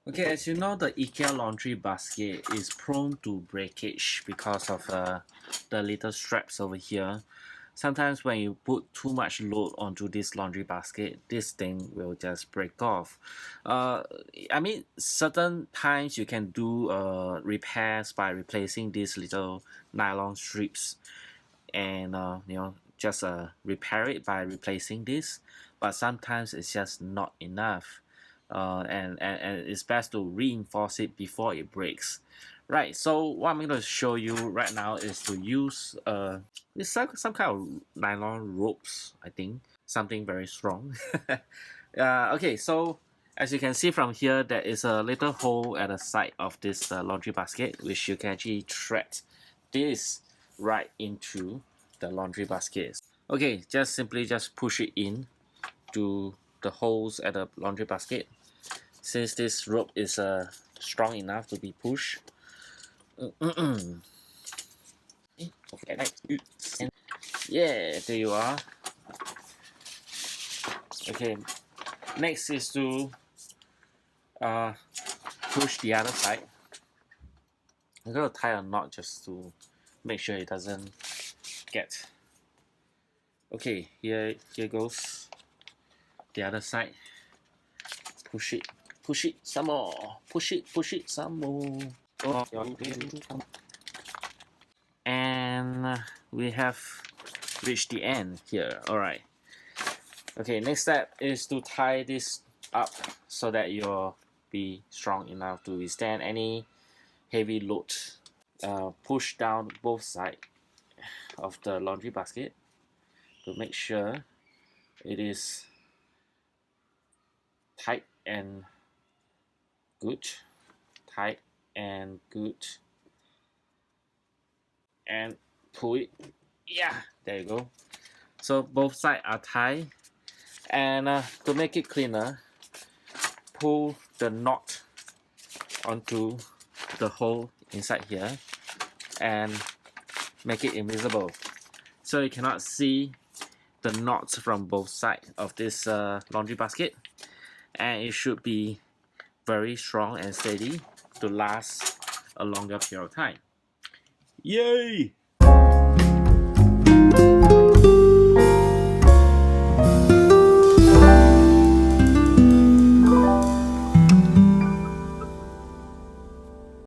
Okay, as you know, the IKEA laundry basket is prone to breakage because of the little straps over here. Sometimes when you put too much load onto this laundry basket, this thing will just break off. I mean, certain times you can do repairs by replacing these little nylon strips and just repair it by replacing this, but sometimes it's just not enough. And it's best to reinforce it before it breaks. Right, so what I'm going to show you right now is to use it's some kind of nylon ropes, I think, something very strong. Okay, so as you can see from here, there is a little hole at the side of this laundry basket, which you can actually thread this right into the laundry basket. Okay, simply push it in to the holes at the laundry basket. Since this rope is strong enough to be pushed. Yeah, there you are. Okay, next is to push the other side. I'm gonna tie a knot just to make sure it doesn't get. Okay, here goes the other side. Push it some more. Push it some more. And we have reached the end here. Alright. Okay, next step is to tie this up so that you'll be strong enough to withstand any heavy load. Push down both sides of the laundry basket to make sure it is tight and good. Tight and good. And pull it. Yeah, there you go. So both sides are tied. And to make it cleaner, pull the knot onto the hole inside here and make it invisible, so you cannot see the knots from both sides of this laundry basket, and it should be very strong and steady to last a longer period of time. Yay!